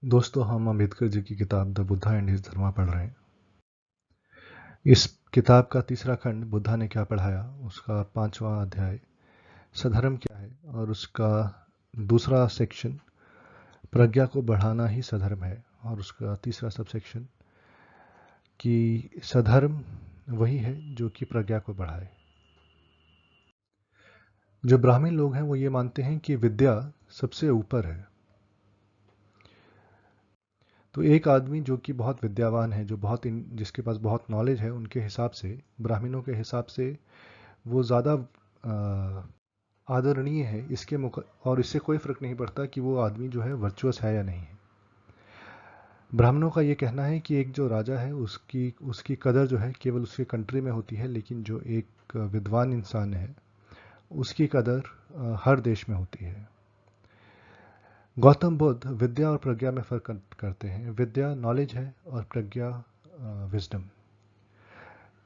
दोस्तों, हम अम्बेडकर जी की किताब द बुद्धा एंड हिज धर्मा पढ़ रहे हैं। इस किताब का तीसरा खंड बुद्धा ने क्या पढ़ाया, उसका 5वां अध्याय सधर्म क्या है, और उसका दूसरा सेक्शन प्रज्ञा को बढ़ाना ही सधर्म है, और उसका तीसरा सबसेक्शन कि सधर्म वही है जो कि प्रज्ञा को बढ़ाए। जो ब्राह्मण लोग हैं वो ये मानते हैं कि विद्या सबसे ऊपर है। तो एक आदमी जो कि बहुत विद्यावान है, जो जिसके पास बहुत नॉलेज है, उनके हिसाब से, ब्राह्मणों के हिसाब से वो ज़्यादा आदरणीय है और इससे कोई फ़र्क नहीं पड़ता कि वो आदमी जो है वर्चुअस है या नहीं है। ब्राह्मणों का ये कहना है कि एक जो राजा है उसकी उसकी कदर जो है केवल उसके कंट्री में होती है, लेकिन जो एक विद्वान इंसान है उसकी कदर हर देश में होती है। गौतम बुद्ध विद्या और प्रज्ञा में फ़र्क करते हैं। विद्या नॉलेज है और प्रज्ञा विजडम।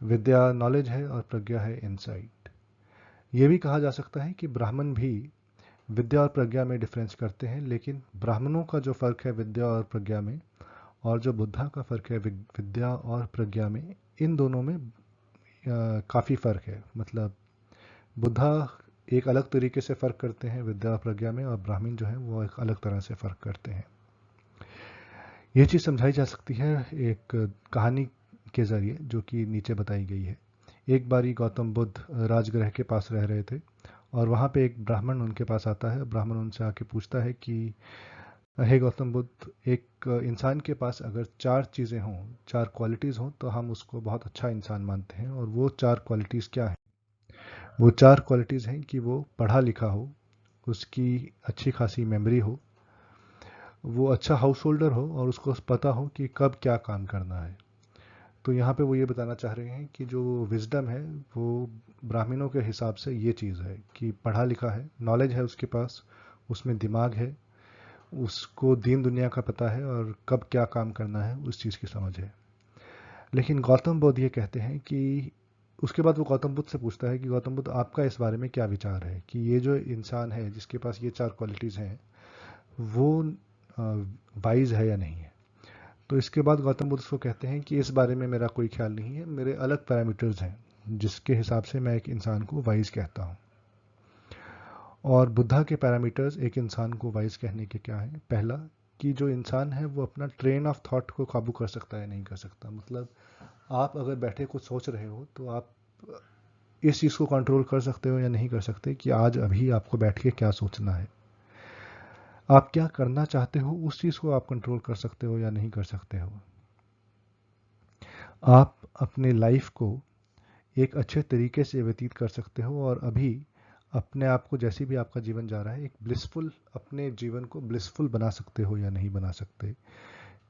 विद्या नॉलेज है और प्रज्ञा है इनसाइट। ये भी कहा जा सकता है कि ब्राह्मण भी विद्या और प्रज्ञा में डिफरेंस करते हैं, लेकिन ब्राह्मणों का जो फ़र्क है विद्या और प्रज्ञा में, और जो बुद्धा का फ़र्क है विद्या और प्रज्ञा में, इन दोनों में काफ़ी फ़र्क है। मतलब बुद्धा एक अलग तरीके से फ़र्क करते हैं विद्या और प्रज्ञा में, और ब्राह्मण जो है वो एक अलग तरह से फ़र्क करते हैं। ये चीज़ समझाई जा सकती है एक कहानी के ज़रिए जो कि नीचे बताई गई है। एक बारी गौतम बुद्ध राजगृह के पास रह रहे थे, और वहाँ पे एक ब्राह्मण उनके पास आता है। ब्राह्मण उनसे आके पूछता है कि हे गौतम बुद्ध, एक इंसान के पास अगर 4 चीज़ें हों, 4 क्वालिटीज़ हों, तो हम उसको बहुत अच्छा इंसान मानते हैं। और वो 4 क्वालिटीज़ क्या हैं? वो 4 क्वालिटीज़ हैं कि वो पढ़ा लिखा हो, उसकी अच्छी खासी मेमोरी हो, वो अच्छा हाउस होल्डर हो, और उसको पता हो कि कब क्या काम करना है। तो यहाँ पे वो ये बताना चाह रहे हैं कि जो विजडम है वो ब्राह्मणों के हिसाब से ये चीज़ है कि पढ़ा लिखा है, नॉलेज है उसके पास, उसमें दिमाग है, उसको दीन दुनिया का पता है, और कब क्या काम करना है उस चीज़ की समझ है। लेकिन गौतम बुद्ध ये कहते हैं कि उसके बाद वो गौतम बुद्ध से पूछता है कि गौतम बुद्ध, आपका इस बारे में क्या विचार है कि ये जो इंसान है जिसके पास ये 4 क्वालिटीज़ हैं वो वाइज है या नहीं है। तो इसके बाद गौतम बुद्ध उसको कहते हैं कि इस बारे में मेरा कोई ख्याल नहीं है, मेरे अलग पैरामीटर्स हैं जिसके हिसाब से मैं एक इंसान को वाइज कहता हूँ। और बुद्धा के पैरामीटर्स एक इंसान को वाइज कहने के क्या है? पहला, कि जो इंसान है वो अपना ट्रेन ऑफ थॉट को काबू कर सकता है, नहीं कर सकता। मतलब आप अगर बैठे कुछ सोच रहे हो तो आप इस चीज़ को कंट्रोल कर सकते हो या नहीं कर सकते कि आज अभी आपको बैठ के क्या सोचना है। आप क्या करना चाहते हो उस चीज़ को आप कंट्रोल कर सकते हो या नहीं कर सकते हो। आप अपने लाइफ को एक अच्छे तरीके से व्यतीत कर सकते हो, और अभी अपने आप को, जैसे भी आपका जीवन जा रहा है, एक ब्लिसफुल, अपने जीवन को ब्लिसफुल बना सकते हो या नहीं बना सकते।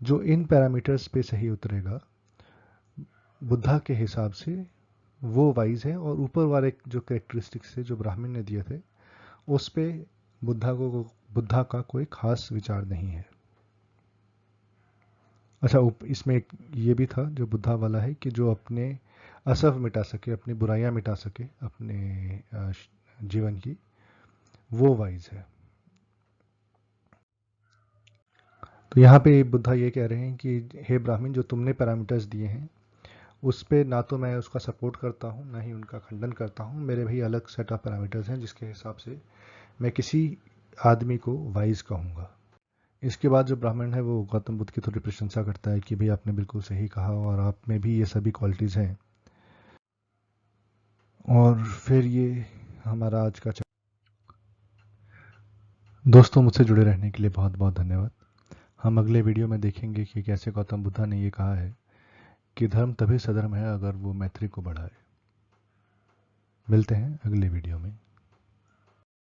जो इन पैरामीटर्स पे सही उतरेगा बुद्धा के हिसाब से वो वाइज है। और ऊपर वाले जो कैरेक्टरिस्टिक्स है जो ब्राह्मण ने दिए थे उस पे बुद्धा का कोई खास विचार नहीं है। अच्छा, इसमें एक ये भी था जो बुद्धा वाला है कि जो अपने असफ मिटा सके, अपनी बुराइयां मिटा सके अपने जीवन की, वो वाइज है। तो यहाँ पे बुद्धा ये कह रहे हैं कि हे ब्राह्मण, जो तुमने पैरामीटर्स दिए हैं उस पे ना तो मैं उसका सपोर्ट करता हूँ ना ही उनका खंडन करता हूँ। मेरे भी अलग सेट ऑफ पैरामीटर्स हैं जिसके हिसाब से मैं किसी आदमी को वाइज कहूँगा। इसके बाद जो ब्राह्मण है वो गौतम बुद्ध की थोड़ी प्रशंसा करता है कि भाई आपने बिल्कुल सही कहा, और आप में भी ये सभी क्वालिटीज़ हैं। और फिर ये हमारा आज का दोस्तों, मुझसे जुड़े रहने के लिए बहुत बहुत धन्यवाद। हम अगले वीडियो में देखेंगे कि कैसे गौतम बुद्धा ने ये कहा है कि धर्म तभी सधर्म है अगर वो मैत्री को बढ़ाए। मिलते हैं अगले वीडियो में।